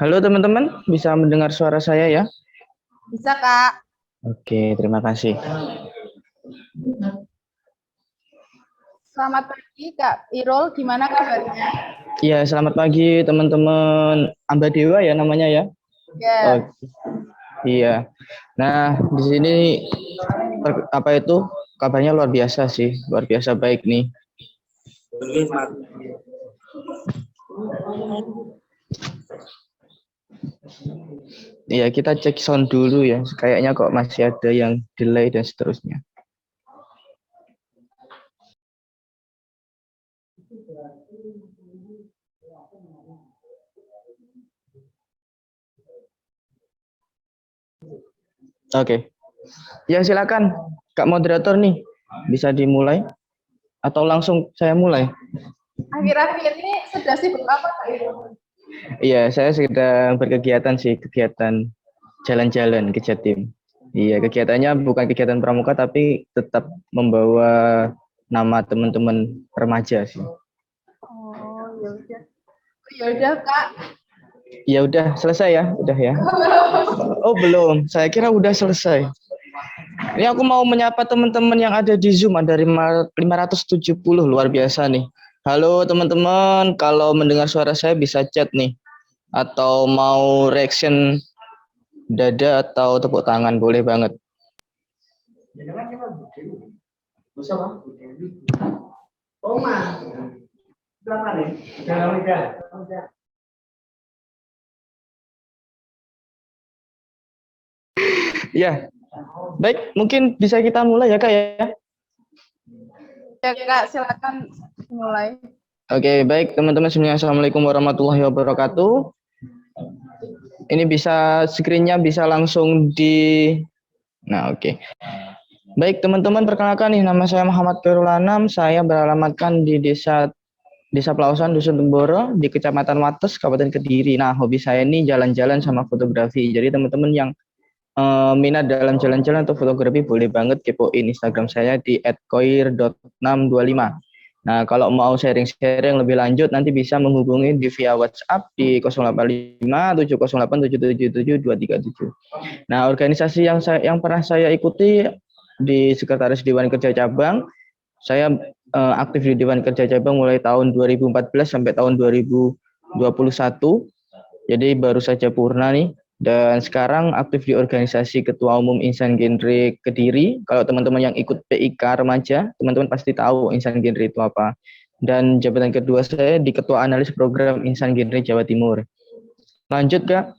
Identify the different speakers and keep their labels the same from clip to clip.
Speaker 1: Halo teman-teman, bisa mendengar suara saya ya?
Speaker 2: Bisa, Kak.
Speaker 1: Oke, terima kasih.
Speaker 2: Selamat pagi, Kak Irul. Gimana kabarnya?
Speaker 1: Iya, selamat pagi teman-teman. Amba Dewa ya namanya ya? Oh,
Speaker 2: Ya,
Speaker 1: iya. Nah, di sini apa itu kabarnya luar biasa sih, luar biasa baik nih. Iya, kita cek sound dulu ya. Kayaknya kok masih ada yang delay dan seterusnya. Oke. Ya silakan, Kak moderator nih, bisa dimulai atau langsung saya mulai?
Speaker 2: akhir-akhir ini sedang sibuk apa, Kak Irul?
Speaker 1: Iya, saya sedang berkegiatan sih, kegiatan jalan-jalan ke Jatim. Iya, kegiatannya bukan kegiatan pramuka tapi tetap membawa nama teman-teman remaja sih.
Speaker 2: Oh, ya udah. Oh, ya udah, Kak.
Speaker 1: Ya udah selesai ya, udah ya. Oh belum, saya kira udah selesai. Ini aku mau menyapa teman-teman yang ada di Zoom, ada 570, luar biasa nih. Halo teman-teman, kalau mendengar suara saya bisa chat nih. Atau mau reaction dada atau tepuk tangan, boleh banget. Ya, baik, mungkin bisa kita mulai ya Kak ya.
Speaker 2: Ya, Kak, silakan mulai.
Speaker 1: Oke, baik teman-teman semuanya. Assalamualaikum warahmatullahi wabarakatuh. Ini bisa screen-nya bisa langsung di. Nah, oke. Baik teman-teman, perkenalkan nih nama saya Muhammad Khairul Anam. Saya beralamatkan di Desa Pelausan Dusun Temboro di Kecamatan Wates, Kabupaten Kediri. Nah, hobi saya ini jalan-jalan sama fotografi. Jadi teman-teman yang minat dalam jalan-jalan atau fotografi boleh banget kepoin Instagram saya di @koir.625. Nah, kalau mau sharing-sharing lebih lanjut nanti bisa menghubungi di via WhatsApp di 085 708 777 237. Nah, organisasi yang pernah saya ikuti di Sekretaris Dewan Kerja Cabang, saya aktif di Dewan Kerja Cabang mulai tahun 2014 sampai tahun 2021. Jadi baru saja purna nih. Dan sekarang aktif di organisasi Ketua Umum Insan Genre Kediri. Kalau teman-teman yang ikut PIK remaja, teman-teman pasti tahu Insan Genre itu apa. Dan jabatan kedua saya di Ketua Analis Program Insan Genre Jawa Timur. Lanjut, Kak.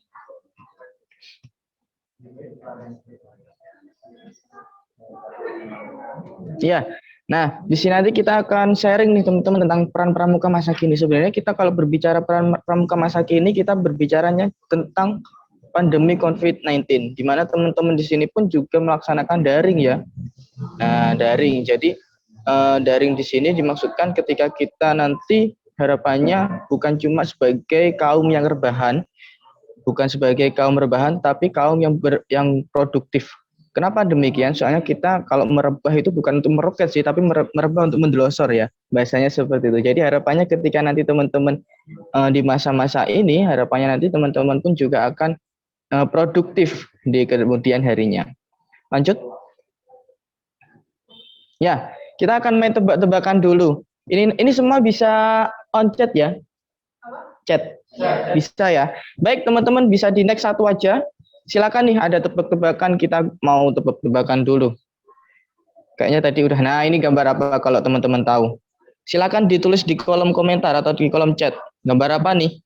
Speaker 1: Iya. Nah, di sini nanti kita akan sharing nih teman-teman tentang peran pramuka masa kini. Sebenarnya kita kalau berbicara peran pramuka masa kini, kita berbicaranya tentang pandemi COVID-19, di mana teman-teman di sini pun juga melaksanakan daring ya. Nah, daring. Jadi daring di sini dimaksudkan ketika kita nanti harapannya bukan cuma sebagai kaum yang rebahan, bukan sebagai kaum rebahan, tapi kaum yang produktif. Kenapa demikian? Soalnya kita kalau merebah itu bukan untuk meroket sih, tapi merebah untuk mendelosor ya. Bahasanya seperti itu. Jadi harapannya ketika nanti teman-teman di masa-masa ini, harapannya nanti teman-teman pun juga akan produktif di kemudian harinya. Lanjut. Ya, kita akan main tebak-tebakan dulu. Ini semua bisa on chat ya? Chat. Bisa ya. Baik, teman-teman bisa di next satu aja. Silakan nih ada tebak-tebakan, kita mau tebak-tebakan dulu. Kayaknya tadi udah. Nah, ini gambar apa kalau teman-teman tahu? Silakan ditulis di kolom komentar atau di kolom chat. Gambar apa nih?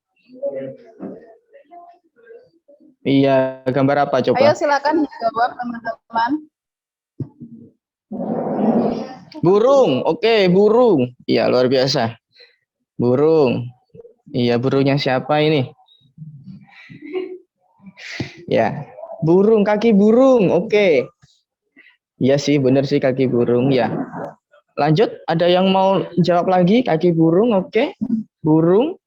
Speaker 1: Iya, gambar apa
Speaker 2: Ayo,
Speaker 1: coba?
Speaker 2: silakan jawab, teman-teman.
Speaker 1: Burung. Oke, burung. Iya, luar biasa. Burung. Iya, burungnya siapa ini? Ya, burung, kaki burung. Oke. Iya sih, bener sih kaki burung. Ya. Lanjut, ada yang mau jawab lagi? Kaki burung, oke. Burung.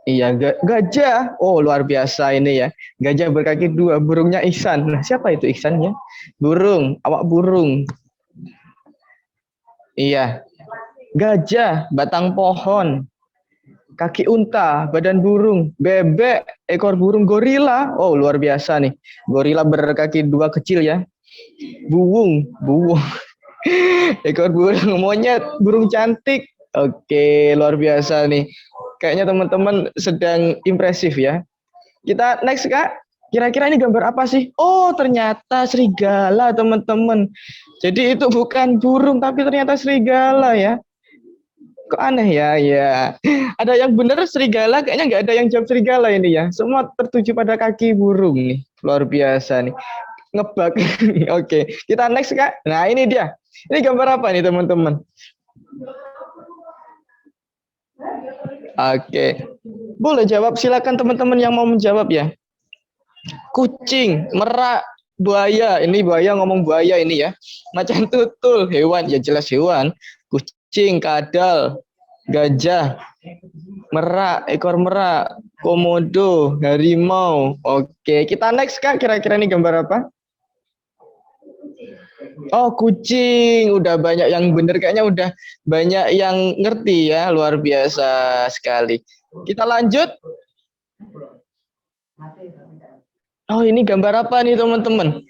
Speaker 1: Iya, gajah. Oh, luar biasa ini ya. Gajah berkaki dua, burungnya Ihsan. Nah, siapa itu Ihsannya? Burung, awak burung. Iya. Gajah, batang pohon. kaki unta, badan burung, bebek, ekor burung, gorila. Oh, luar biasa nih. Gorila berkaki dua kecil ya. Buwung. Ekor burung, monyet, burung cantik. Oke, luar biasa nih. Kayaknya teman-teman sedang impresif ya. Kita next, Kak. Kira-kira ini gambar apa sih? Oh, ternyata serigala, teman-teman. Jadi itu bukan burung, tapi ternyata serigala ya. Kok aneh ya? Ya. Ada yang benar serigala, kayaknya nggak ada yang jawab serigala ini ya. Semua tertuju pada kaki burung nih. Luar biasa nih. Ngebug. Oke, kita next, Kak. Nah, ini dia. Ini gambar apa nih, teman-teman? Oke. Boleh jawab, silakan teman-teman yang mau menjawab ya. Kucing, merak, buaya. Ini buaya ngomong buaya ini ya. Macan tutul, hewan. Ya jelas hewan. Kucing, kadal, gajah, merak, ekor merak, komodo, harimau. Oke, kita next, Kak. Kira-kira ini gambar apa? Oh, kucing. Udah banyak yang bener, kayaknya udah banyak yang ngerti ya. Luar biasa sekali. Kita lanjut. Oh, ini gambar apa nih, teman-teman?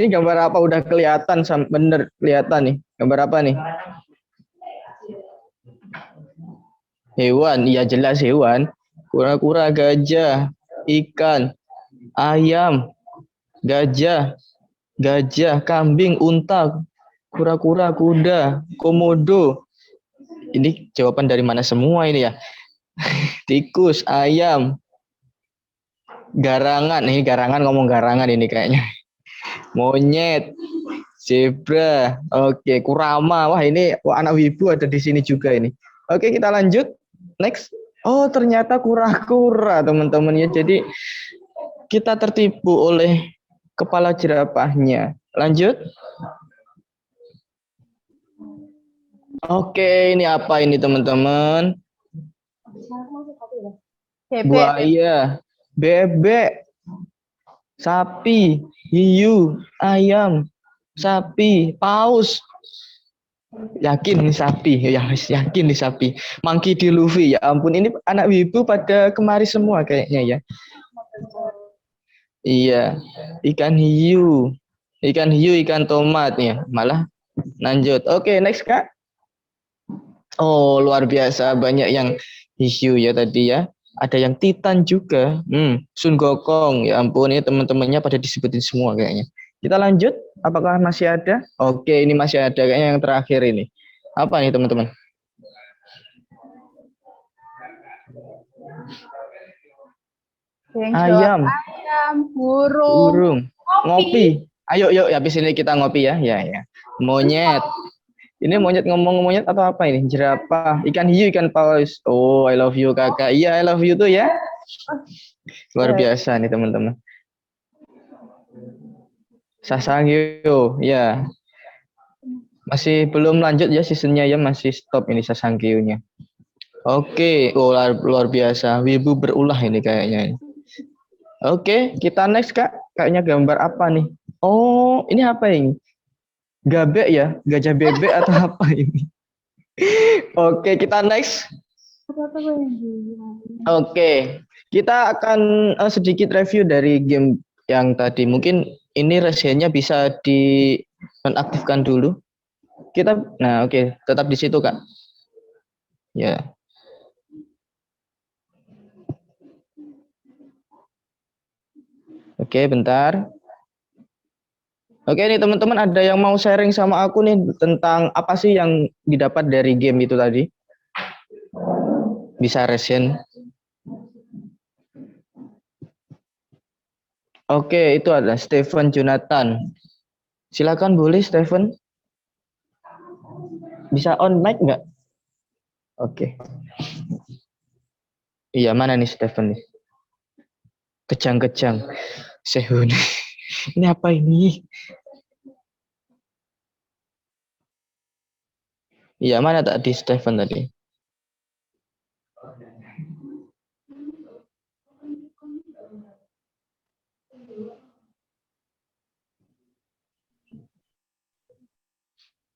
Speaker 1: Ini gambar apa? Udah kelihatan, bener kelihatan nih. Gambar apa nih? Hewan, iya jelas hewan. Kura-kura, gajah, ikan, ayam, gajah, kambing, unta, kura-kura, kuda, komodo. Ini jawaban dari mana semua ini ya? Tikus, ayam, garangan. Ini garangan ngomong garangan ini kayaknya. Monyet, zebra, oke, kurama. Wah, ini anak wibu ada di sini juga ini. Oke, kita lanjut. Next. Oh, ternyata kura-kura, teman-teman ya. Jadi kita tertipu oleh kepala jerapahnya. Lanjut. Oke, ini apa ini, teman-teman? Buaya, bebek, sapi, hiu, ayam, sapi, paus. Yakin nih sapi, ya yakin nih sapi. Monkey D. Luffy, ya ampun, ini anak wibu pada kemari semua kayaknya ya. Iya, ikan hiu, ikan tomat ya. Malah lanjut. Oke, next, Kak. Oh, luar biasa, banyak yang hiu ya tadi ya. Ada yang Titan juga. Sun Gokong. Ya ampun, ini teman-temannya pada disebutin semua kayaknya. Kita lanjut. Apakah masih ada? Oke, ini masih ada kayaknya yang terakhir ini. Apa nih, teman-teman? Ayam, burung, ngopi. Ayo, yuk, habis ini kita ngopi ya. Ya, ya. Monyet. Ini monyet ngomong monyet atau apa ini? Jerapah, ikan hiu, ikan paus. Oh, I love you, Kakak. Iya, I love you tuh ya. Luar biasa nih, teman-teman. Sasangyo, ya. Masih belum lanjut ya seasonnya ya, masih stop ini Sasangyo-nya. Oke, oh, luar biasa. Wibu berulah ini kayaknya. Oke, kita next, Kak. Kayaknya gambar apa nih? Oh, ini apa ini? Gabek ya? Gajah bebek atau apa ini? Oke, kita next. Oke, kita akan sedikit review dari game yang tadi. Mungkin ini rahasianya bisa dinonaktifkan dulu. Nah oke, tetap di situ, Kak. Ya. Oke, bentar. Oke nih teman-teman, ada yang mau sharing sama aku nih tentang apa sih yang didapat dari game itu tadi? Bisa resen. Oke, itu ada Stephen Jonathan. Silakan boleh Stephen. Bisa on mic nggak? Oke. Iya, mana nih Stephen nih? Kejang-kejang. Sehun. Ini apa ini? Iya, mana tadi Stephen tadi?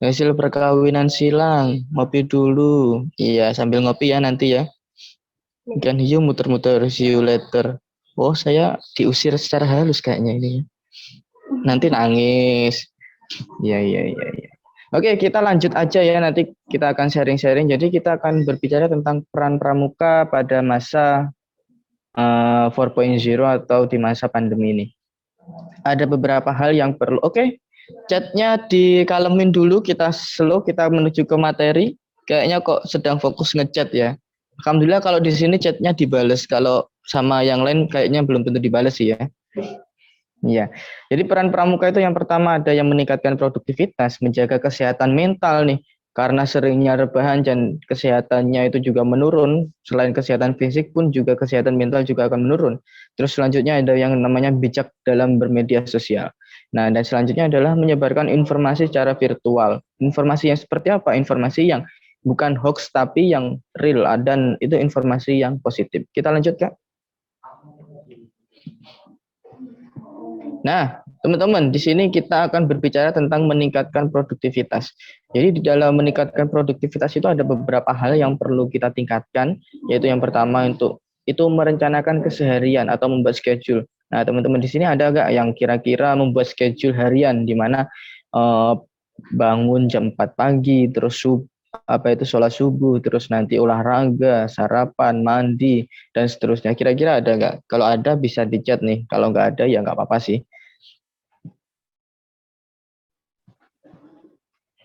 Speaker 1: Hasil perkawinan silang, ngopi dulu. Iya, sambil ngopi ya nanti ya. Ikan hiu muter-muter, see you later. Oh, saya diusir secara halus kayaknya ini. Nanti nangis. Iya, iya, iya, iya. Oke, kita lanjut aja ya. Nanti kita akan sharing-sharing. Jadi kita akan berbicara tentang peran pramuka pada masa 4.0 atau di masa pandemi ini. Ada beberapa hal yang perlu. Oke, chatnya dikalemin dulu. Kita slow, kita menuju ke materi. Kayaknya kok sedang fokus ngechat ya. Alhamdulillah kalau di sini chatnya dibales. Kalau sama yang lain kayaknya belum tentu dibales sih ya. Iya, jadi peran pramuka itu yang pertama ada yang meningkatkan produktivitas, menjaga kesehatan mental nih, karena seringnya rebahan dan kesehatannya itu juga menurun. Selain kesehatan fisik pun juga kesehatan mental juga akan menurun. Terus selanjutnya ada yang namanya bijak dalam bermedia sosial. Nah, dan selanjutnya adalah menyebarkan informasi secara virtual. Informasi yang seperti apa? Informasi yang bukan hoax tapi yang real dan itu informasi yang positif. Kita lanjut, Kak. Nah, teman-teman, di sini kita akan berbicara tentang meningkatkan produktivitas. Jadi di dalam meningkatkan produktivitas itu ada beberapa hal yang perlu kita tingkatkan, yaitu yang pertama untuk itu merencanakan keseharian atau membuat schedule. Nah, teman-teman di sini ada nggak yang kira-kira membuat schedule harian di mana eh, bangun jam 4 pagi, terus apa itu sholat subuh, terus nanti olahraga, sarapan, mandi, dan seterusnya. Kira-kira ada nggak? Kalau ada bisa dicat nih. Kalau nggak ada ya nggak apa-apa sih.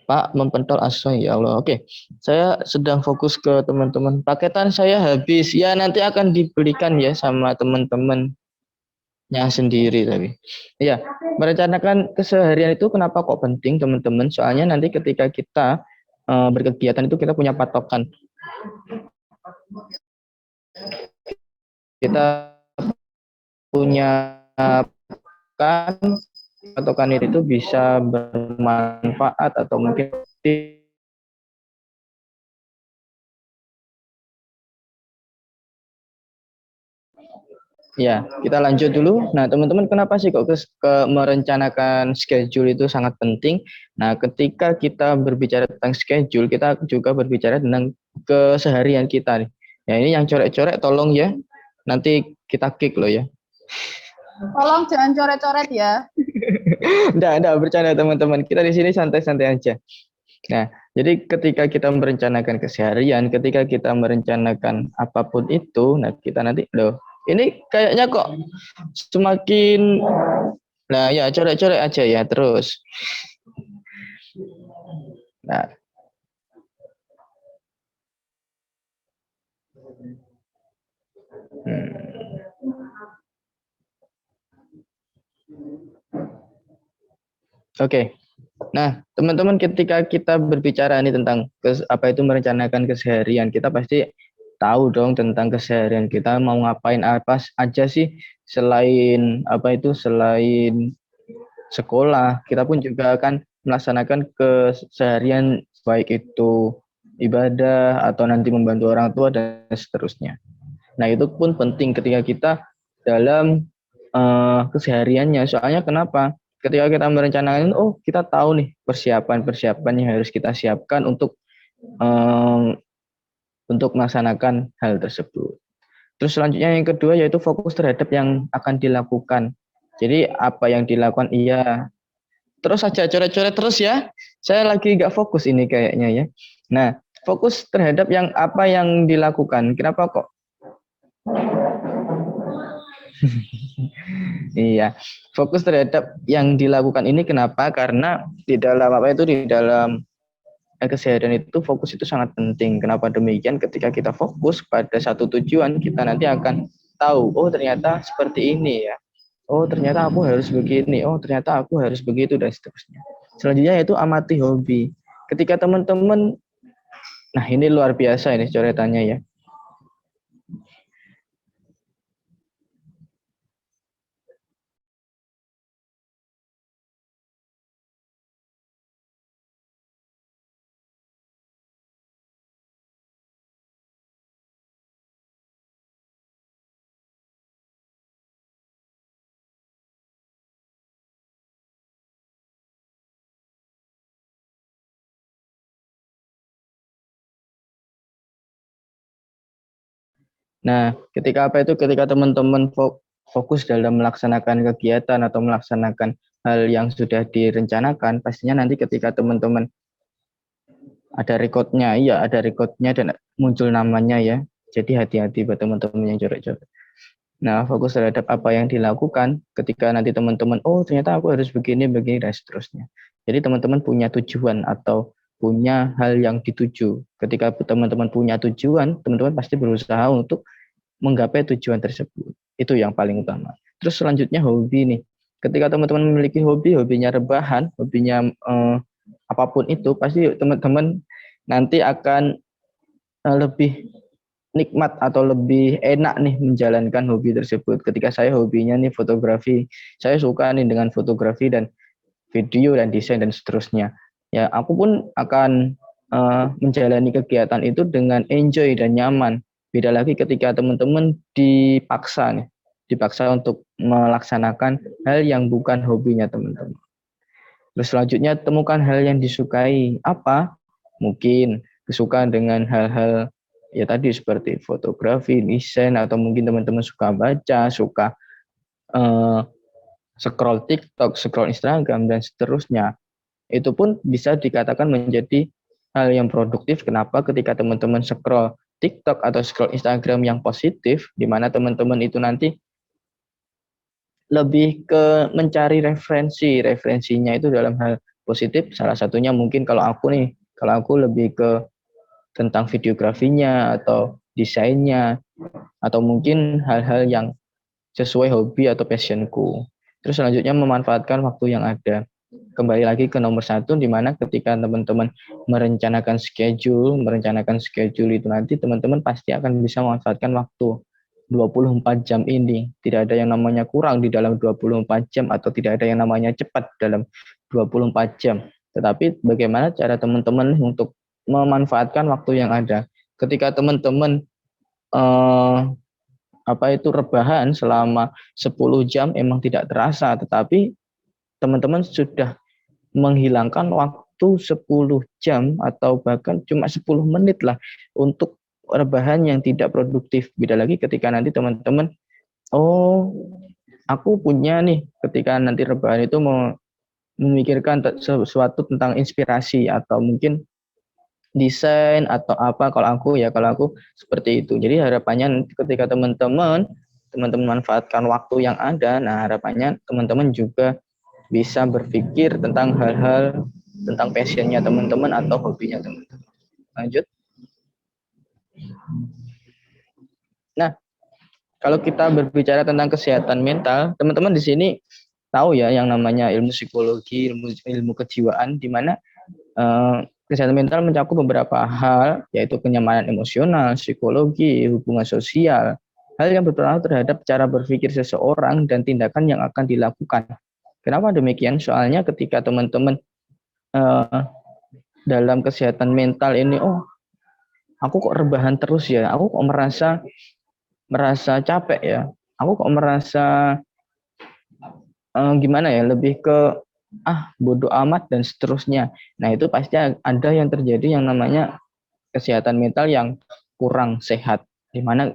Speaker 1: Pak Mempentol asoy ya Allah. Oke, saya sedang fokus ke teman-teman. Paketan saya habis. Ya nanti akan dibelikan ya sama teman-temannya sendiri tapi. Ya, merencanakan keseharian itu kenapa kok penting teman-teman? Soalnya nanti ketika kita berkegiatan itu kita punya patokan. Kita punya kan patokan itu bisa bermanfaat atau mungkin ya, kita lanjut dulu. Nah, teman-teman, kenapa sih kok merencanakan schedule itu sangat penting? Nah, ketika kita berbicara tentang schedule, kita juga berbicara tentang keseharian kita nih. Ya, ini yang coret-coret tolong ya. Nanti kita kick loh ya.
Speaker 2: Tolong jangan coret-coret ya.
Speaker 1: Enggak, bercanda teman-teman. Kita di sini santai-santai aja. Nah, jadi ketika kita merencanakan keseharian, ketika kita merencanakan apapun itu, nah kita nanti loh, ini kayaknya kok semakin, nah ya coret-coret aja ya terus. Nah, hmm, oke. Nah, teman-teman ketika kita berbicara ini tentang apa itu merencanakan keseharian, kita pasti tahu dong tentang keseharian kita mau ngapain apa aja sih selain apa itu selain sekolah, kita pun juga akan melaksanakan keseharian baik itu ibadah atau nanti membantu orang tua dan seterusnya. Nah, itu pun penting ketika kita dalam kesehariannya. Soalnya kenapa? Ketika kita merencanakan, oh kita tahu nih persiapan-persiapan yang harus kita siapkan um, untuk melaksanakan hal tersebut. Terus selanjutnya yang kedua yaitu fokus terhadap yang akan dilakukan. Jadi apa yang dilakukan iya terus saja coret-coret terus ya. Saya lagi nggak fokus ini kayaknya ya. Nah, fokus terhadap yang apa yang dilakukan. Kenapa kok? Iya, fokus terhadap yang dilakukan ini kenapa? Karena di dalam apa itu di dalam keseharian itu fokus itu sangat penting. Kenapa demikian? Ketika kita fokus pada satu tujuan, kita nanti akan tahu, oh ternyata seperti ini ya. Oh ternyata aku harus begini. Oh ternyata aku harus begitu dan seterusnya. Selanjutnya yaitu amati hobi. Ketika teman-teman, nah ini luar biasa ini coretannya ya. Nah, ketika apa itu? Ketika teman-teman fokus dalam melaksanakan kegiatan atau melaksanakan hal yang sudah direncanakan, pastinya nanti ketika teman-teman ada recordnya, iya ada recordnya dan muncul namanya ya. Jadi hati-hati buat teman-teman yang coret-coret. Nah, fokus terhadap apa yang dilakukan ketika nanti teman-teman, oh ternyata aku harus begini, begini, dan seterusnya. Jadi teman-teman punya tujuan atau punya hal yang dituju. Ketika teman-teman punya tujuan, teman-teman pasti berusaha untuk menggapai tujuan tersebut. Itu yang paling utama. Terus selanjutnya hobi nih. Ketika teman-teman memiliki hobi, hobinya rebahan, hobinya apapun itu, pasti teman-teman nanti akan lebih nikmat atau lebih enak nih menjalankan hobi tersebut. Ketika saya hobinya nih fotografi, saya suka nih dengan fotografi dan video dan desain dan seterusnya. Ya, aku pun akan menjalani kegiatan itu dengan enjoy dan nyaman. Beda lagi ketika teman-teman dipaksa nih, dipaksa untuk melaksanakan hal yang bukan hobinya teman-teman. Terus selanjutnya temukan hal yang disukai. Apa? Mungkin kesukaan dengan hal-hal ya tadi seperti fotografi, desain, atau mungkin teman-teman suka baca, suka uh, scroll TikTok, scroll Instagram, dan seterusnya. Itu pun bisa dikatakan menjadi hal yang produktif. Kenapa? Ketika teman-teman scroll TikTok atau scroll Instagram yang positif, di mana teman-teman itu nanti lebih ke mencari referensinya itu dalam hal positif. Salah satunya mungkin kalau aku lebih ke tentang videografinya atau desainnya atau mungkin hal-hal yang sesuai hobi atau passionku. Terus selanjutnya memanfaatkan waktu yang ada. Kembali lagi ke nomor satu, di mana ketika teman-teman merencanakan schedule itu nanti teman-teman pasti akan bisa memanfaatkan waktu 24 jam ini. Tidak ada yang namanya kurang di dalam 24 jam atau tidak ada yang namanya cepat dalam 24 jam. Tetapi bagaimana cara teman-teman untuk memanfaatkan waktu yang ada. Ketika teman-teman eh, rebahan selama 10 jam emang tidak terasa, tetapi teman-teman sudah menghilangkan waktu 10 jam atau bahkan cuma 10 menit lah untuk rebahan yang tidak produktif. Beda lagi ketika nanti teman-teman, oh aku punya nih, ketika nanti rebahan itu mau memikirkan sesuatu tentang inspirasi atau mungkin desain atau apa. Kalau aku seperti itu. Jadi harapannya ketika teman-teman manfaatkan waktu yang ada, nah harapannya teman-teman juga bisa berpikir tentang hal-hal tentang passionnya teman-teman atau hobinya teman-teman. Lanjut. Nah, kalau kita berbicara tentang kesehatan mental, teman-teman di sini tahu ya yang namanya ilmu psikologi, ilmu kejiwaan, di mana kesehatan mental mencakup beberapa hal, yaitu kenyamanan emosional, psikologi, hubungan sosial, hal yang berpengaruh terhadap cara berpikir seseorang dan tindakan yang akan dilakukan. Kenapa demikian? Soalnya ketika teman-teman uh, dalam kesehatan mental ini, oh aku kok rebahan terus ya, aku kok merasa capek ya, aku kok merasa gimana ya, lebih ke bodoh amat dan seterusnya. Nah itu pasti ada yang terjadi yang namanya kesehatan mental yang kurang sehat, di mana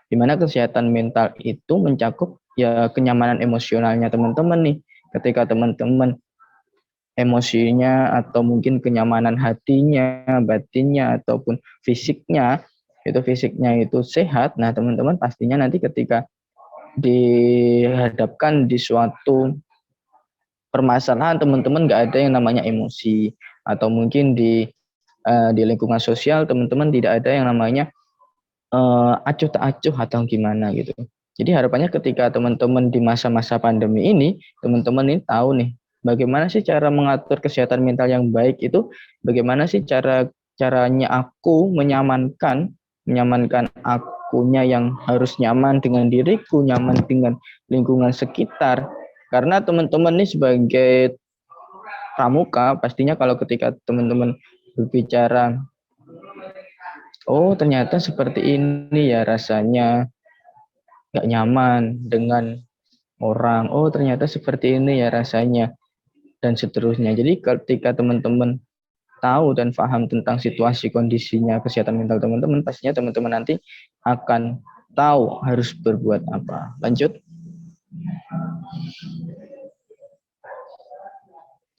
Speaker 1: kesehatan mental itu mencakup ya kenyamanan emosionalnya teman-teman nih. Ketika teman-teman emosinya atau mungkin kenyamanan hatinya, batinnya ataupun fisiknya itu sehat, nah teman-teman pastinya nanti ketika dihadapkan di suatu permasalahan, teman-teman nggak ada yang namanya emosi, atau mungkin di lingkungan sosial teman-teman tidak ada yang namanya acuh tak acuh atau gimana gitu. Jadi harapannya ketika teman-teman di masa-masa pandemi ini, teman-teman ini tahu nih bagaimana sih cara mengatur kesehatan mental yang baik itu, bagaimana sih caranya aku menyamankan akunya yang harus nyaman dengan diriku, nyaman dengan lingkungan sekitar. Karena teman-teman ini sebagai pramuka, pastinya kalau ketika teman-teman berbicara, oh ternyata seperti ini ya rasanya, nggak nyaman dengan orang, oh ternyata seperti ini ya rasanya, dan seterusnya. Jadi ketika teman-teman tahu dan paham tentang situasi kondisinya kesehatan mental teman-teman, pastinya teman-teman nanti akan tahu harus berbuat apa. Lanjut.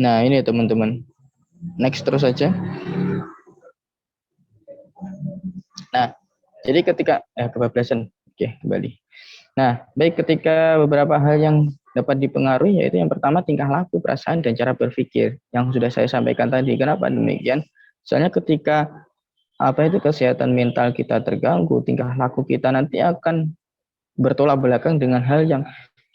Speaker 1: Nah, ini teman-teman. Next terus saja. Nah, jadi ketika kebablasan. Oke, kembali. Nah, baik, ketika beberapa hal yang dapat dipengaruhi yaitu yang pertama tingkah laku, perasaan, dan cara berpikir yang sudah saya sampaikan tadi. Kenapa demikian? Soalnya ketika kesehatan mental kita terganggu, tingkah laku kita nanti akan bertolak belakang dengan hal yang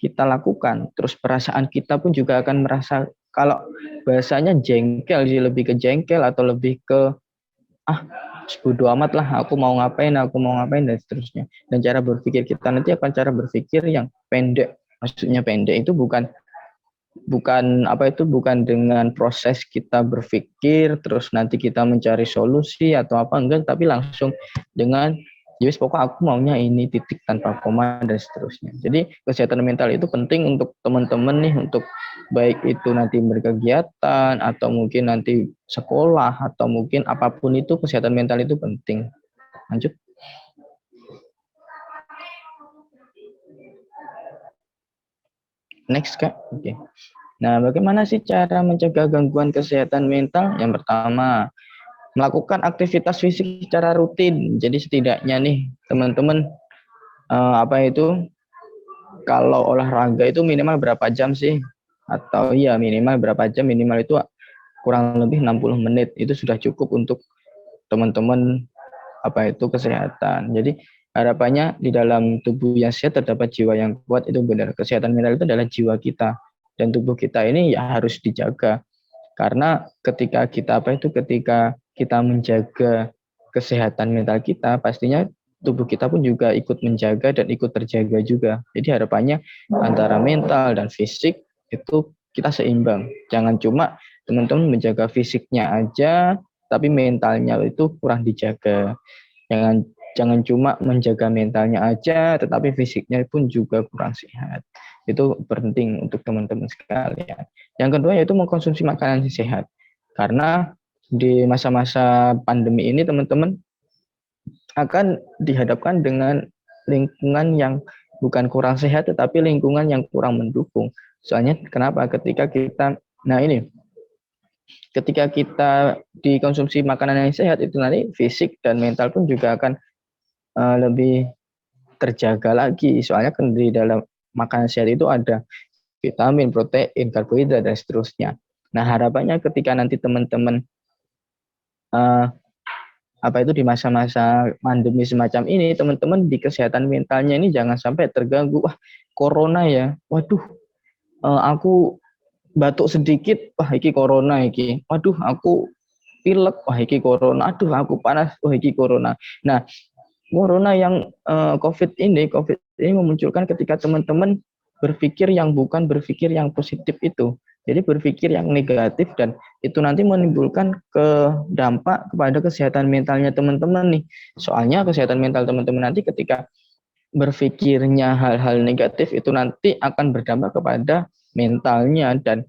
Speaker 1: kita lakukan. Terus perasaan kita pun juga akan merasa, kalau bahasanya jengkel sih, lebih ke jengkel atau lebih ke bodo amat lah, aku mau ngapain dan seterusnya. Dan cara berpikir kita nanti akan cara berpikir yang pendek. Maksudnya pendek itu bukan bukan dengan proses kita berpikir terus nanti kita mencari solusi atau apa, enggak, tapi langsung dengan yes pokok aku maunya ini, titik, tanpa koma dan seterusnya. Jadi kesehatan mental itu penting untuk teman-teman nih, untuk baik itu nanti berkegiatan atau mungkin nanti sekolah atau mungkin apapun itu, kesehatan mental itu penting. Lanjut. Next, Kak. Oke. Nah, bagaimana sih cara mencegah gangguan kesehatan mental? Yang pertama, melakukan aktivitas fisik secara rutin. Jadi setidaknya nih, teman-teman, kalau olahraga itu minimal berapa jam sih? Atau iya, minimal berapa jam? Minimal itu kurang lebih 60 menit. Itu sudah cukup untuk teman-teman kesehatan. Jadi harapannya di dalam tubuh yang sehat terdapat jiwa yang kuat, itu benar. Kesehatan mental itu adalah jiwa kita, dan tubuh kita ini ya harus dijaga. Karena ketika kita menjaga kesehatan mental kita, pastinya tubuh kita pun juga ikut menjaga dan ikut terjaga juga. Jadi harapannya antara mental dan fisik itu kita seimbang. Jangan cuma teman-teman menjaga fisiknya aja tapi mentalnya itu kurang dijaga. Jangan cuma menjaga mentalnya aja tetapi fisiknya pun juga kurang sehat. Itu penting untuk teman-teman sekalian. Yang kedua yaitu mengkonsumsi makanan yang sehat. Karena di masa-masa pandemi ini teman-teman akan dihadapkan dengan lingkungan yang bukan kurang sehat tetapi lingkungan yang kurang mendukung. Soalnya kenapa? Ketika kita dikonsumsi makanan yang sehat, itu nanti fisik dan mental pun juga akan lebih terjaga lagi. Soalnya kan di dalam makanan sehat itu ada vitamin, protein, karbohidrat, dan seterusnya. Nah, harapannya ketika nanti teman-teman di masa-masa pandemi semacam ini, teman-teman di kesehatan mentalnya ini jangan sampai terganggu. Wah, corona ya. Waduh, aku batuk sedikit, wah iki corona iki. Waduh, aku pilek, wah iki corona. Aduh, aku panas, wah iki corona. Nah, corona yang COVID ini memunculkan ketika teman-teman berpikir yang bukan berpikir yang positif itu. Jadi berpikir yang negatif, dan itu nanti menimbulkan dampak kepada kesehatan mentalnya teman-teman nih. Soalnya kesehatan mental teman-teman nanti ketika berpikirnya hal-hal negatif itu nanti akan berdampak kepada mentalnya, dan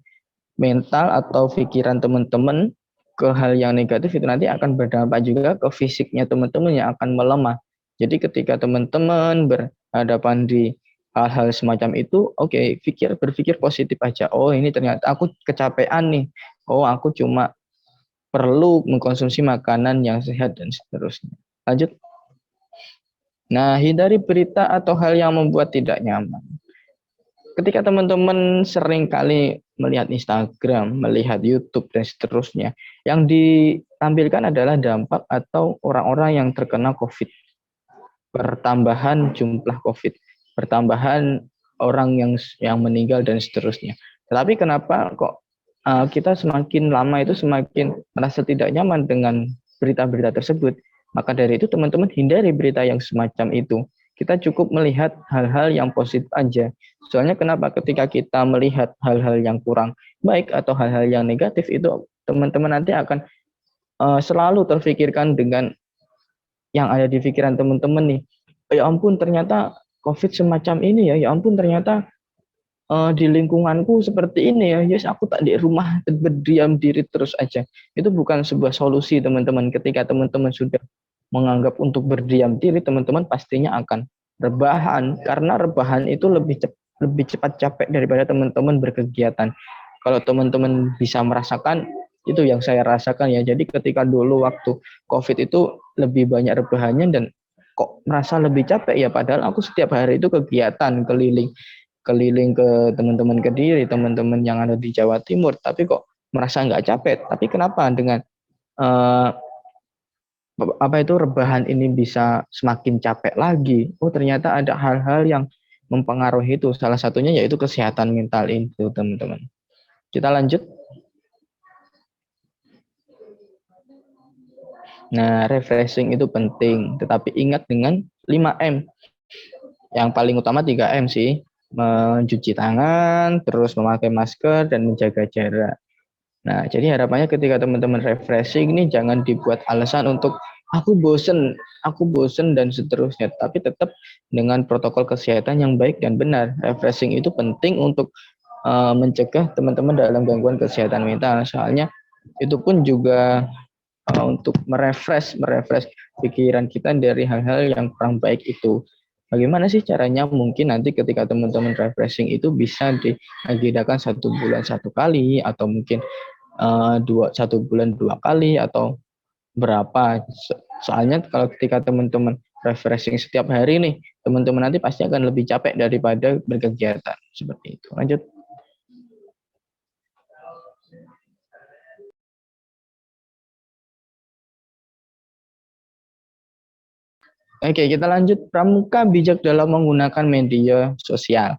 Speaker 1: mental atau pikiran teman-teman ke hal yang negatif itu nanti akan berdampak juga ke fisiknya teman-teman yang akan melemah. Jadi ketika teman-teman berhadapan di hal-hal semacam itu, oke, berpikir positif aja. Oh, ini ternyata aku kecapean nih. Oh, aku cuma perlu mengkonsumsi makanan yang sehat dan seterusnya. Lanjut. Nah, hindari berita atau hal yang membuat tidak nyaman. Ketika teman-teman sering kali melihat Instagram, melihat YouTube, dan seterusnya, yang ditampilkan adalah dampak atau orang-orang yang terkena COVID. Pertambahan jumlah COVID, pertambahan orang yang meninggal, dan seterusnya. Tetapi kenapa kok kita semakin lama itu semakin merasa tidak nyaman dengan berita-berita tersebut? Maka dari itu teman-teman hindari berita yang semacam itu. Kita cukup melihat hal-hal yang positif aja. Soalnya kenapa? Ketika kita melihat hal-hal yang kurang baik atau hal-hal yang negatif itu, teman-teman nanti akan selalu terfikirkan dengan yang ada di pikiran teman-teman nih. Ya ampun, ternyata COVID semacam ini ya. Ya ampun, ternyata di lingkunganku seperti ini ya. Yes, aku tak di rumah berdiam diri terus aja. Itu bukan sebuah solusi, teman-teman. Ketika teman-teman sudah menganggap untuk berdiam diri, teman-teman pastinya akan rebahan, karena rebahan itu lebih cepat capek daripada teman-teman berkegiatan. Kalau teman-teman bisa merasakan, itu yang saya rasakan ya. Jadi ketika dulu waktu COVID itu lebih banyak rebahannya dan kok merasa lebih capek ya, padahal aku setiap hari itu kegiatan keliling keliling ke teman-teman Kediri, teman-teman yang ada di Jawa Timur, tapi kok merasa nggak capek. Tapi kenapa dengan eh, apa itu rebahan ini bisa semakin capek lagi? Oh, ternyata ada hal-hal yang mempengaruhi itu. Salah satunya yaitu kesehatan mental itu, teman-teman. Kita lanjut. Nah, refreshing itu penting, tetapi ingat dengan 5M. Yang paling utama 3M sih. Mencuci tangan, terus memakai masker, dan menjaga jarak. Nah, jadi harapannya ketika teman-teman refreshing ini jangan dibuat alasan untuk aku bosen dan seterusnya. Tapi tetap dengan protokol kesehatan yang baik dan benar. Refreshing itu penting untuk mencegah teman-teman dalam gangguan kesehatan mental. Soalnya itu pun juga untuk merefresh pikiran kita dari hal-hal yang kurang baik itu. Bagaimana sih caranya? Mungkin nanti ketika teman-teman refreshing itu bisa diagendakan 1 bulan 1 kali, atau mungkin 1 bulan 2 kali, atau berapa. Soalnya kalau ketika teman-teman refreshing setiap hari nih, teman-teman nanti pasti akan lebih capek daripada berkegiatan. Seperti itu. Lanjut. Oke, kita lanjut. Pramuka bijak dalam menggunakan media sosial.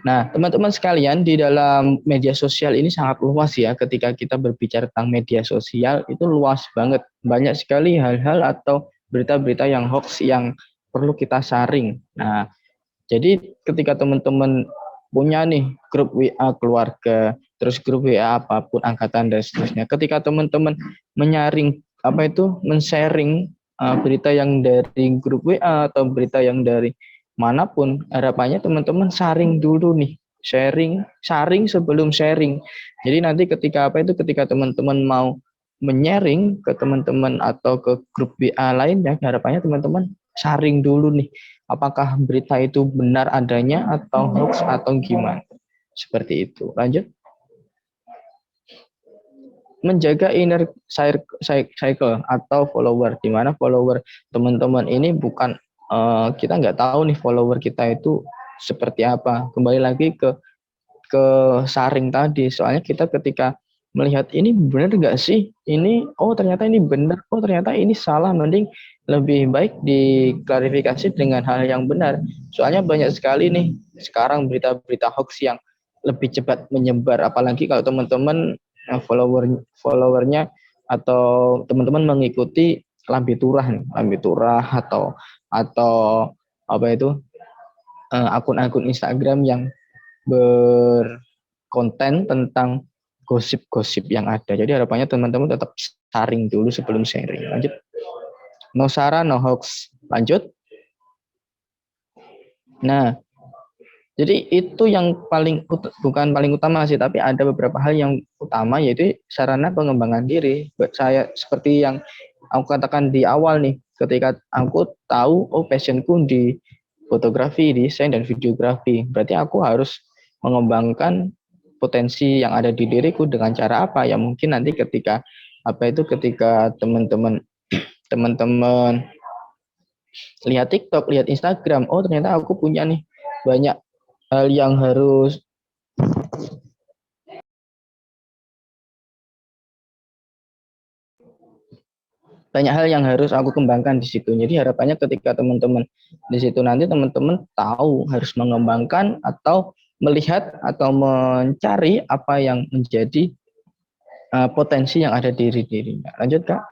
Speaker 1: Nah, teman-teman sekalian, di dalam media sosial ini sangat luas ya. Ketika kita berbicara tentang media sosial, itu luas banget. Banyak sekali hal-hal atau berita-berita yang hoax yang perlu kita saring. Nah, jadi ketika teman-teman punya nih grup WA keluarga, terus grup WA apapun angkatan dan seterusnya. Ketika teman-teman menyaring men-sharing berita yang dari grup WA atau berita yang dari manapun, harapannya teman-teman saring dulu nih, saring sebelum sharing. Jadi nanti ketika teman-teman mau menyaring ke teman-teman atau ke grup WA lainnya, harapannya teman-teman saring dulu nih, apakah berita itu benar adanya atau hoax atau gimana. Seperti itu. Lanjut. Menjaga inner cycle atau follower, di mana follower teman-teman ini bukan kita nggak tahu nih follower kita itu seperti apa. Kembali lagi ke saring tadi, soalnya kita ketika melihat ini benar nggak sih, ini ternyata ini benar, ternyata ini salah, mending lebih baik diklarifikasi dengan hal yang benar. Soalnya banyak sekali nih sekarang berita-berita hoax yang lebih cepat menyebar, apalagi kalau teman-teman followernya atau teman-teman mengikuti lambe turah atau apa itu akun-akun Instagram yang berkonten tentang gosip-gosip yang ada. Jadi harapannya teman-teman tetap saring dulu sebelum sharing. Lanjut. No sara, no hoax. Lanjut. Nah, jadi itu yang bukan paling utama sih, tapi ada beberapa hal yang utama, yaitu sarana pengembangan diri. Saya seperti yang aku katakan di awal nih, ketika aku tahu passionku di fotografi, desain, dan videografi, berarti aku harus mengembangkan potensi yang ada di diriku dengan cara apa ya? Mungkin nanti ketika teman-teman lihat TikTok, lihat Instagram, ternyata aku punya nih banyak hal yang harus aku kembangkan di situ. Jadi harapannya ketika teman-teman di situ nanti teman-teman tahu harus mengembangkan atau melihat atau mencari apa yang menjadi potensi yang ada di dirinya. Lanjut, Kak.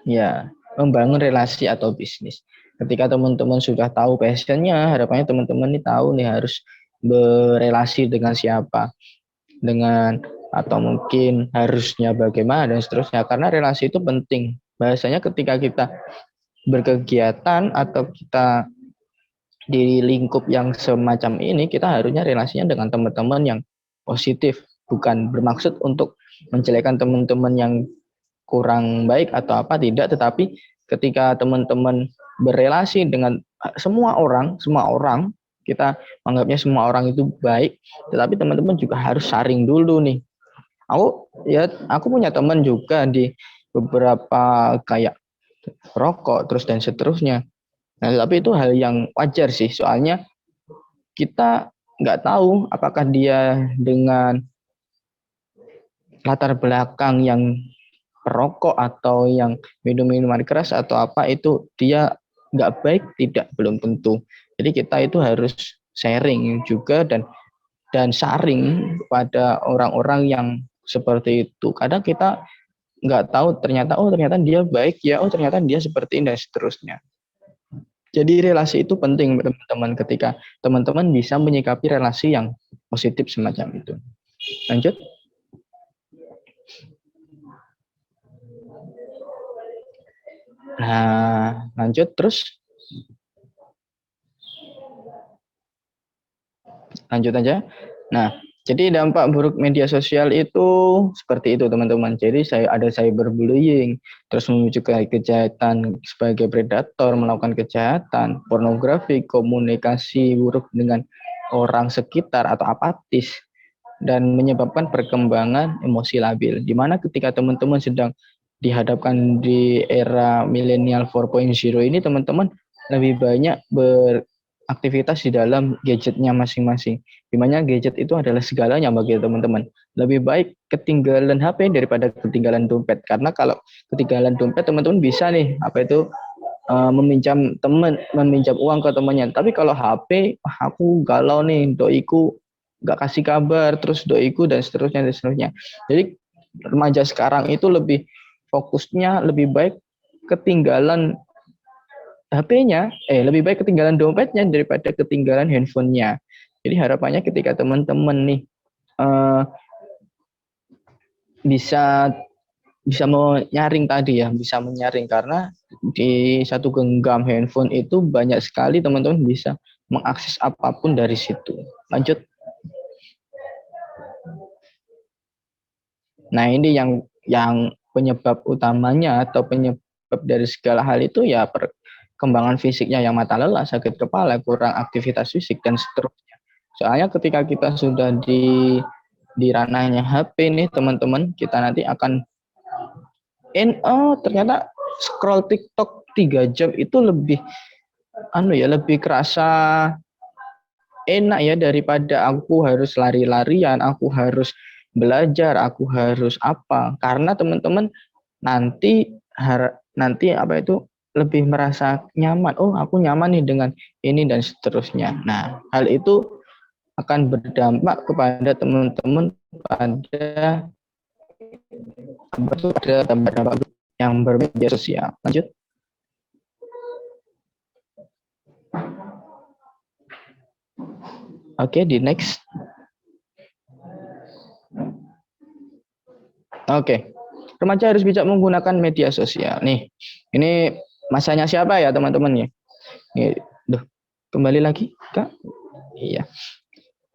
Speaker 1: Ya, membangun relasi atau bisnis. Ketika teman-teman sudah tahu passionnya, harapannya teman-teman ini tahu nih harus berelasi dengan siapa, dengan atau mungkin harusnya bagaimana dan seterusnya. Karena relasi itu penting. Bahasanya ketika kita berkegiatan atau kita di lingkup yang semacam ini, kita harusnya relasinya dengan teman-teman yang positif, bukan bermaksud untuk menjelekan teman-teman yang kurang baik atau apa, tidak, tetapi ketika teman-teman berrelasi dengan semua orang, kita anggapnya semua orang itu baik, tetapi teman-teman juga harus saring dulu nih. Aku punya teman juga di beberapa kayak rokok terus dan seterusnya. Nah, tapi itu hal yang wajar sih, soalnya kita nggak tahu apakah dia dengan latar belakang yang perokok atau yang minum minuman keras atau apa, itu dia nggak baik, tidak, belum tentu. Jadi kita itu harus sharing juga dan saring pada orang-orang yang seperti itu. Kadang kita nggak tahu, ternyata dia baik ya, ternyata dia seperti ini dan seterusnya. Jadi relasi itu penting teman-teman, ketika teman-teman bisa menyikapi relasi yang positif semacam itu. Lanjut. Nah, lanjut terus. Lanjut aja. Nah, jadi dampak buruk media sosial itu seperti itu teman-teman. Jadi ada cyberbullying, terus menuju ke kejahatan sebagai predator, melakukan kejahatan, pornografi, komunikasi buruk dengan orang sekitar atau apatis, dan menyebabkan perkembangan emosi labil. Dimana ketika teman-teman sedang dihadapkan di era milenial 4.0 ini, teman-teman lebih banyak beraktivitas di dalam gadgetnya masing-masing. Dimana gadget itu adalah segalanya bagi teman-teman. Lebih baik ketinggalan HP daripada ketinggalan dompet. Karena kalau ketinggalan dompet, teman-teman bisa nih meminjam uang ke temannya. Tapi kalau HP, aku galau nih, doiku nggak kasih kabar, terus doiku dan seterusnya dan seterusnya. Jadi remaja sekarang itu lebih fokusnya, lebih baik ketinggalan HP-nya, lebih baik ketinggalan dompetnya daripada ketinggalan handphonenya. Jadi harapannya ketika teman-teman nih uh, bisa bisa menyaring tadi ya, bisa menyaring, karena di satu genggam handphone itu banyak sekali teman-teman bisa mengakses apapun dari situ. Lanjut. Nah, ini yang penyebab utamanya atau penyebab dari segala hal itu ya perkembangan fisiknya yang mata lelah, sakit kepala, kurang aktivitas fisik dan seterusnya. Soalnya ketika kita sudah di ranahnya HP nih teman-teman, kita nanti akan ternyata scroll TikTok 3 jam itu lebih lebih kerasa enak ya, daripada aku harus lari-larian, aku harus belajar, aku harus apa. Karena teman-teman nanti nanti lebih merasa nyaman. Oh, aku nyaman nih dengan ini dan seterusnya. Nah, hal itu akan berdampak kepada teman-teman pada dampak yang bermedia sosial. Lanjut. Oke, di next. Oke. Remaja harus bijak menggunakan media sosial. Nih, ini masanya siapa ya teman-teman ya? Kembali lagi, Kak. Iya.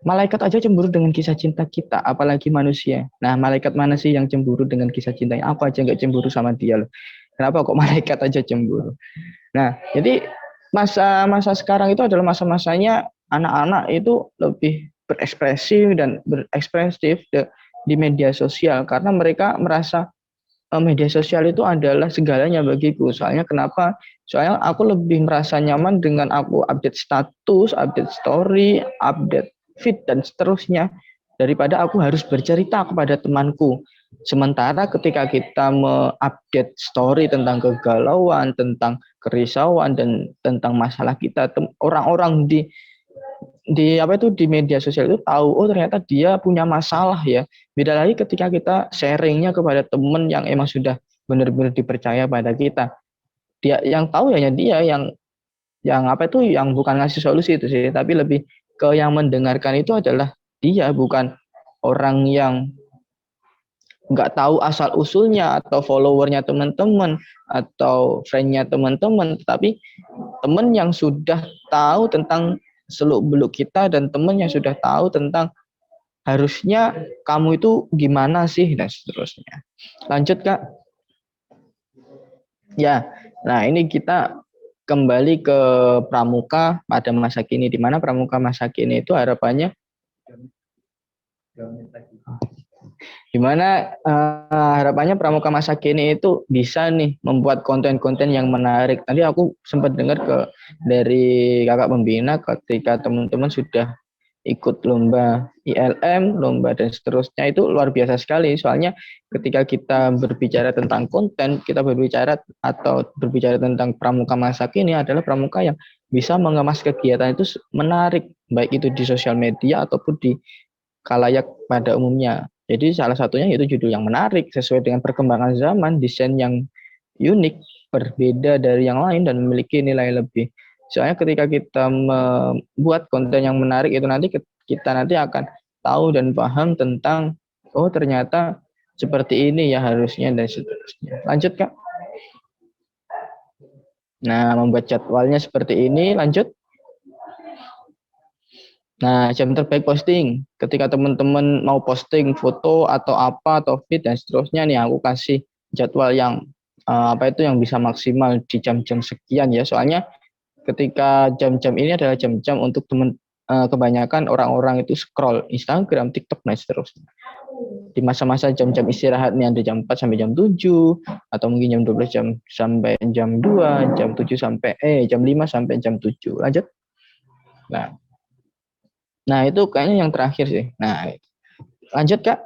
Speaker 1: Malaikat aja cemburu dengan kisah cinta kita, apalagi manusia. Nah, malaikat mana sih yang cemburu dengan kisah cintanya? Aku aja nggak cemburu sama dia loh. Kenapa kok malaikat aja cemburu? Nah, jadi masa-masa sekarang itu adalah masa-masanya anak-anak itu lebih berekspresi dan berekspresif di media sosial, karena mereka merasa media sosial itu adalah segalanya bagiku. Soalnya kenapa? Soalnya aku lebih merasa nyaman dengan aku update status, update story, update feed dan seterusnya, daripada aku harus bercerita kepada temanku. Sementara ketika kita mengupdate story tentang kegalauan, tentang kerisauan dan tentang masalah kita, orang-orang di media sosial itu tahu, oh ternyata dia punya masalah ya. Beda lagi ketika kita sharingnya kepada teman yang emang sudah benar-benar dipercaya pada kita. Dia yang tahu hanya dia, yang bukan ngasih solusi itu sih, tapi lebih ke yang mendengarkan itu adalah dia, bukan orang yang nggak tahu asal usulnya atau followernya teman-teman atau friendnya teman-teman, tapi teman yang sudah tahu tentang seluk beluk kita, dan teman yang sudah tahu tentang harusnya kamu itu gimana sih dan seterusnya. Lanjut, Kak. Ya, nah ini kita kembali ke pramuka pada masa kini, di mana pramuka masa kini itu harapannya harapannya pramuka masa kini itu bisa nih membuat konten-konten yang menarik. Tadi aku sempat dengar dari kakak pembina ketika teman-teman sudah ikut lomba ILM, lomba dan seterusnya, itu luar biasa sekali. Soalnya ketika kita berbicara tentang konten, kita berbicara tentang pramuka masa kini adalah pramuka yang bisa mengemas kegiatan itu menarik, baik itu di sosial media ataupun di khalayak pada umumnya. Jadi salah satunya yaitu judul yang menarik, sesuai dengan perkembangan zaman, desain yang unik, berbeda dari yang lain, dan memiliki nilai lebih. Soalnya ketika kita membuat konten yang menarik itu nanti kita nanti akan tahu dan paham tentang, oh ternyata seperti ini ya harusnya, dan seterusnya. Lanjut Kak. Nah, membuat jadwalnya seperti ini, lanjut. Nah, jam terbaik posting. Ketika teman-teman mau posting foto atau apa, atau feed dan seterusnya nih, aku kasih jadwal yang yang bisa maksimal di jam-jam sekian ya. Soalnya ketika jam-jam ini adalah jam-jam untuk kebanyakan orang-orang itu scroll Instagram, TikTok dan seterusnya. Di masa-masa jam-jam istirahat nih ada jam 4 sampai jam 7, atau mungkin jam 12 sampai jam 2, jam 5 sampai jam 7. Lanjut. Nah, itu kayaknya yang terakhir sih. Nah, lanjut Kak.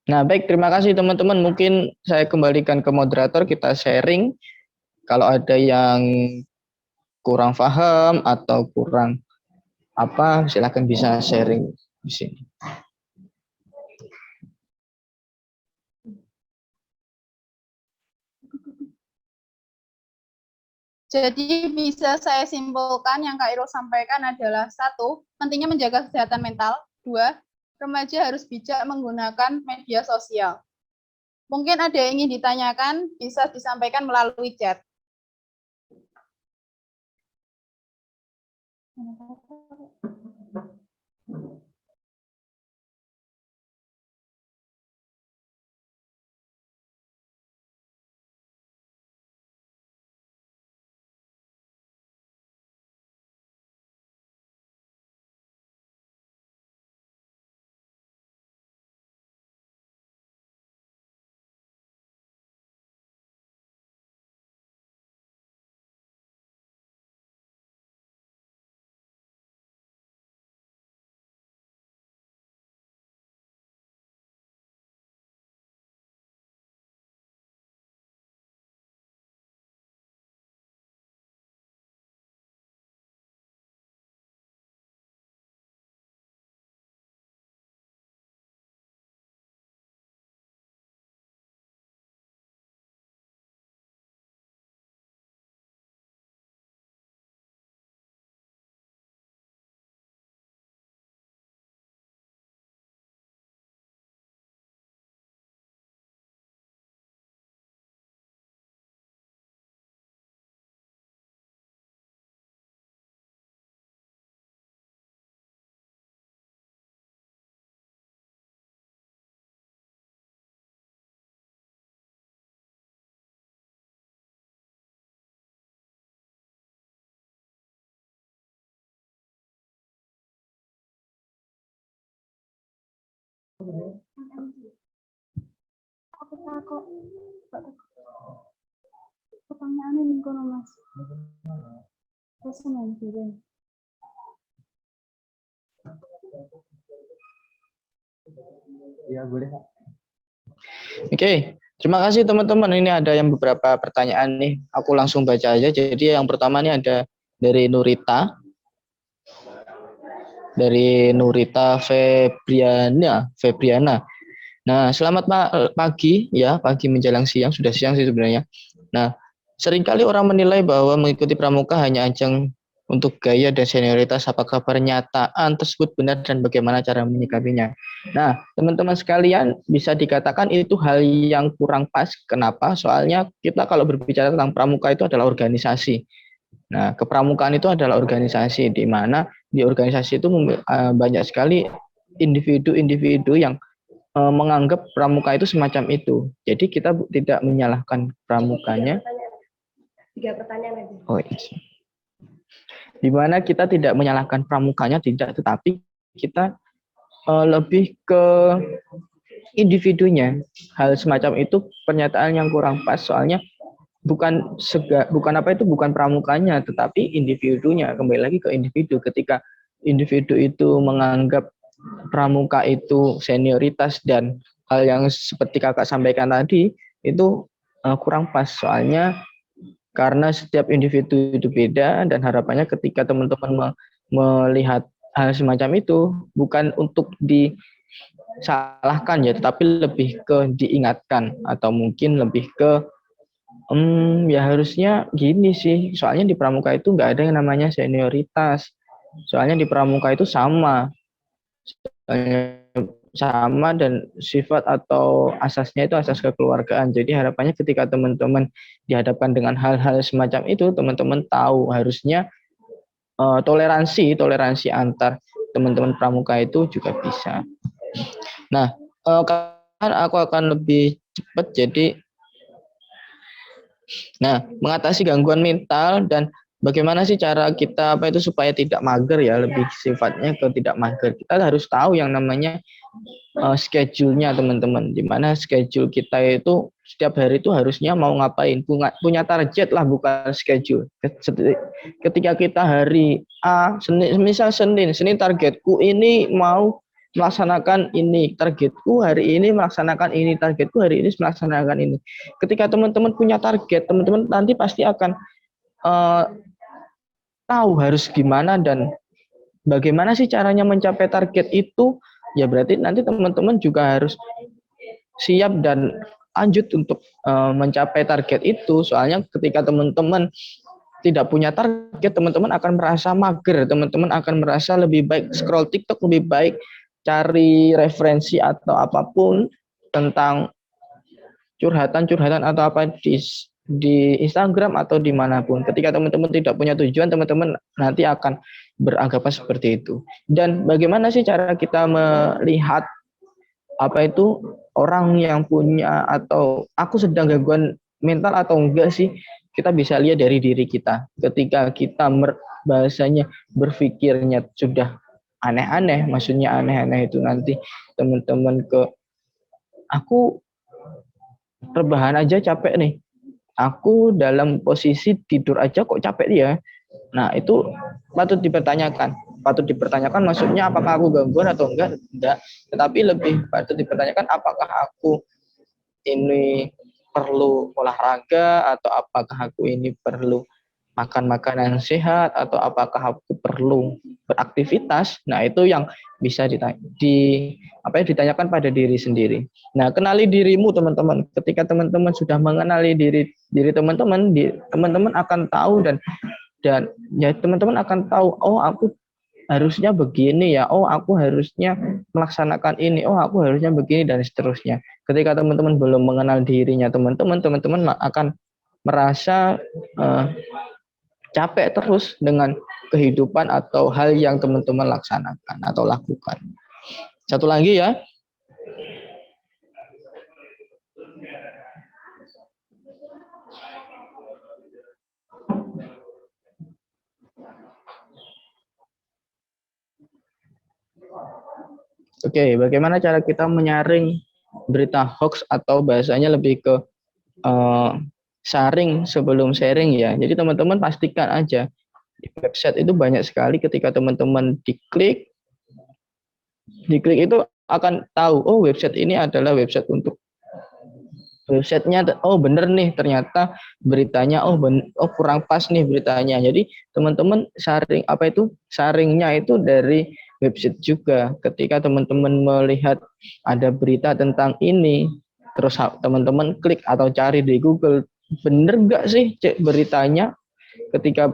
Speaker 1: Nah, baik, terima kasih teman-teman. Mungkin saya kembalikan ke moderator, kita sharing. Kalau ada yang kurang paham atau kurang apa, silakan bisa sharing di sini.
Speaker 2: Jadi bisa saya simpulkan yang Kak Iro sampaikan adalah 1, pentingnya menjaga kesehatan mental. 2, remaja harus bijak menggunakan media sosial. Mungkin ada yang ingin ditanyakan, bisa disampaikan melalui chat. Pertanyaan ini kono Mas.
Speaker 1: Ya, boleh. Oke, terima kasih teman-teman. Ini ada yang beberapa pertanyaan nih. Aku langsung baca aja. Jadi yang pertama nih ada dari Nurita. Dari Nurita Febriana. Nah, selamat pagi ya, pagi menjelang siang, sudah siang sih sebenarnya. Nah, seringkali orang menilai bahwa mengikuti pramuka hanya ajang untuk gaya dan senioritas. Apakah pernyataan tersebut benar dan bagaimana cara menyikapinya? Nah, teman-teman sekalian, bisa dikatakan itu hal yang kurang pas. Kenapa? Soalnya kita kalau berbicara tentang pramuka itu adalah organisasi. Nah, kepramukaan itu adalah organisasi, di mana di organisasi itu banyak sekali individu-individu yang menganggap pramuka itu semacam itu. Jadi kita tidak menyalahkan pramukanya,
Speaker 3: 3 pertanyaan aja.
Speaker 1: Oh, iya. Di mana kita tidak menyalahkan pramukanya, tidak, tetapi kita lebih ke individunya. Hal semacam itu pernyataan yang kurang pas, soalnya bukan pramukanya, tetapi individunya. Kembali lagi ke individu. Ketika individu itu menganggap pramuka itu senioritas dan hal yang seperti kakak sampaikan tadi itu kurang pas, soalnya karena setiap individu itu beda, dan harapannya ketika teman-teman melihat hal semacam itu bukan untuk disalahkan ya, tetapi lebih ke diingatkan, atau mungkin lebih ke ya harusnya gini sih, soalnya di pramuka itu nggak ada yang namanya senioritas, soalnya di pramuka itu sama, sama dan sifat atau asasnya itu asas kekeluargaan. Jadi harapannya ketika teman-teman dihadapkan dengan hal-hal semacam itu, teman-teman tahu harusnya toleransi antar teman-teman pramuka itu juga bisa. Nah, kan aku akan lebih cepat, jadi mengatasi gangguan mental dan bagaimana sih cara kita supaya tidak mager ya, lebih sifatnya ke tidak mager. Kita harus tahu yang namanya schedule-nya teman-teman, di mana schedule kita itu setiap hari itu harusnya mau ngapain, punya target lah, bukan schedule. Ketika kita hari A, misal Senin targetku ini mau melaksanakan ini, targetku hari ini melaksanakan ini, targetku hari ini melaksanakan ini. Ketika teman-teman punya target, teman-teman nanti pasti akan tahu harus gimana dan bagaimana sih caranya mencapai target itu. Ya berarti nanti teman-teman juga harus siap dan lanjut untuk mencapai target itu. Soalnya ketika teman-teman tidak punya target, teman-teman akan merasa mager, teman-teman akan merasa lebih baik scroll TikTok, lebih baik cari referensi atau apapun tentang curhatan atau apa di Instagram atau dimanapun. Ketika teman-teman tidak punya tujuan, teman-teman nanti akan beranggapan seperti itu. Dan bagaimana sih cara kita melihat orang yang punya atau aku sedang gangguan mental atau enggak sih? Kita bisa lihat dari diri kita. Ketika kita bahasanya berpikirnya sudah aneh-aneh, maksudnya aneh-aneh itu nanti teman-teman aku rebahan aja capek nih. Aku dalam posisi tidur aja kok capek ya. Nah, itu patut dipertanyakan. Patut dipertanyakan maksudnya apakah aku gangguan atau enggak? Enggak. Tetapi lebih patut dipertanyakan apakah aku ini perlu olahraga, atau apakah aku ini perlu makan makanan sehat, atau apakah aku perlu beraktivitas. Nah, itu yang bisa ditanyakan pada diri sendiri. Nah, kenali dirimu teman-teman. Ketika teman-teman sudah mengenali diri teman-teman, teman-teman akan tahu dan ya teman-teman akan tahu, oh aku harusnya begini ya, oh aku harusnya melaksanakan ini, oh aku harusnya begini, dan seterusnya. Ketika teman-teman belum mengenal dirinya teman-teman akan merasa capek terus dengan kehidupan atau hal yang teman-teman laksanakan atau lakukan. Satu lagi ya. Oke, bagaimana cara kita menyaring berita hoax atau bahasanya lebih ke saring sebelum sharing ya. Jadi teman-teman pastikan aja di website itu banyak sekali, ketika teman-teman diklik itu akan tahu, oh website ini adalah website untuk websitenya, oh bener nih ternyata beritanya, oh kurang pas nih beritanya. Jadi teman-teman saringnya itu dari website juga. Ketika teman-teman melihat ada berita tentang ini, terus teman-teman klik atau cari di Google, bener nggak sih cek beritanya? Ketika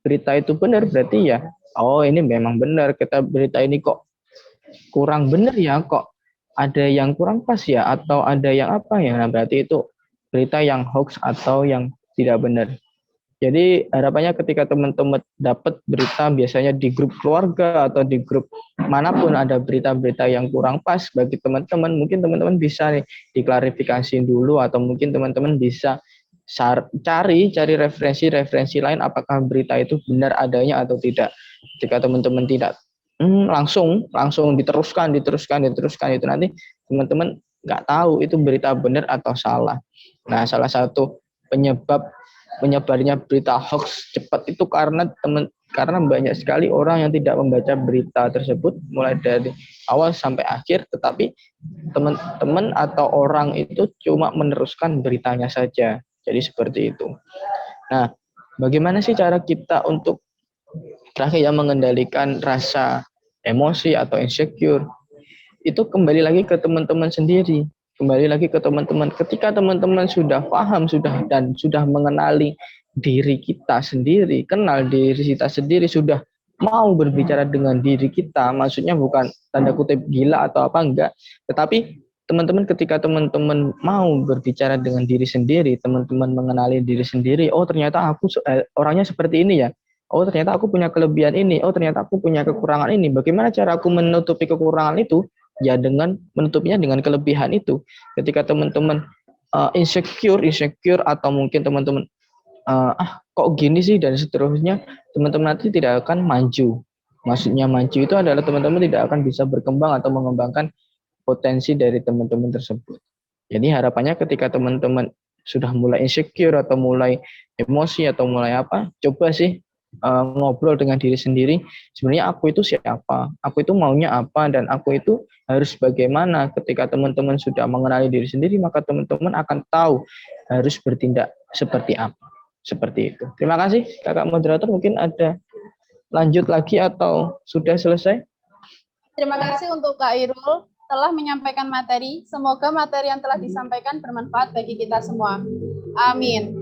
Speaker 1: berita itu benar, berarti ya, oh ini memang benar, kita berita ini kok kurang benar ya, kok ada yang kurang pas ya, atau ada yang apa ya. Nah, berarti itu berita yang hoax atau yang tidak benar. Jadi harapannya ketika teman-teman dapat berita, biasanya di grup keluarga atau di grup manapun ada berita-berita yang kurang pas bagi teman-teman, mungkin teman-teman bisa nih diklarifikasi dulu, atau mungkin teman-teman bisa cari referensi lain apakah berita itu benar adanya atau tidak. Jika teman-teman tidak langsung diteruskan itu nanti teman-teman nggak tahu itu berita benar atau salah. Nah, salah satu penyebab menyebarnya berita hoax cepat itu karena banyak sekali orang yang tidak membaca berita tersebut mulai dari awal sampai akhir, tetapi teman-teman atau orang itu cuma meneruskan beritanya saja. Jadi seperti itu. Nah, bagaimana sih cara kita untuk terakhir ya mengendalikan rasa emosi atau insecure? Itu kembali lagi ke teman-teman sendiri. Kembali lagi ke teman-teman. Ketika teman-teman sudah paham sudah mengenali diri kita sendiri, kenal diri kita sendiri, sudah mau berbicara dengan diri kita, maksudnya bukan tanda kutip gila atau apa enggak, tetapi teman-teman ketika teman-teman mau berbicara dengan diri sendiri, teman-teman mengenali diri sendiri, oh ternyata aku orangnya seperti ini ya. Oh ternyata aku punya kelebihan ini, oh ternyata aku punya kekurangan ini. Bagaimana cara aku menutupi kekurangan itu? Ya dengan menutupinya dengan kelebihan itu. Ketika teman-teman insecure atau mungkin teman-teman kok gini sih dan seterusnya, teman-teman nanti tidak akan maju. Maksudnya maju itu adalah teman-teman tidak akan bisa berkembang atau mengembangkan potensi dari teman-teman tersebut. Jadi harapannya ketika teman-teman sudah mulai insecure atau mulai emosi atau mulai apa, coba sih ngobrol dengan diri sendiri. Sebenarnya aku itu siapa? Aku itu maunya apa? Dan aku itu harus bagaimana? Ketika teman-teman sudah mengenali diri sendiri, maka teman-teman akan tahu harus bertindak seperti apa. Seperti itu. Terima kasih, Kakak moderator. Mungkin ada lanjut lagi atau sudah selesai?
Speaker 2: Terima kasih untuk Kak Irul telah menyampaikan materi. Semoga materi yang telah disampaikan bermanfaat bagi kita semua. Amin.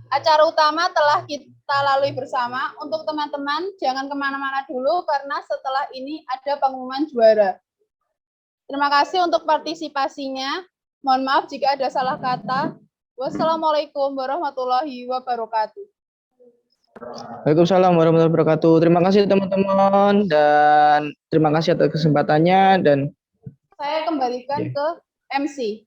Speaker 2: Acara utama telah kita lalui bersama. Untuk teman-teman, jangan kemana-mana dulu karena setelah ini ada pengumuman juara. Terima kasih untuk partisipasinya. Mohon maaf jika ada salah kata. Wassalamualaikum warahmatullahi wabarakatuh.
Speaker 1: Waalaikumsalam warahmatullahi wabarakatuh. Terima kasih teman-teman dan terima kasih atas kesempatannya dan
Speaker 2: saya kembalikan ke MC.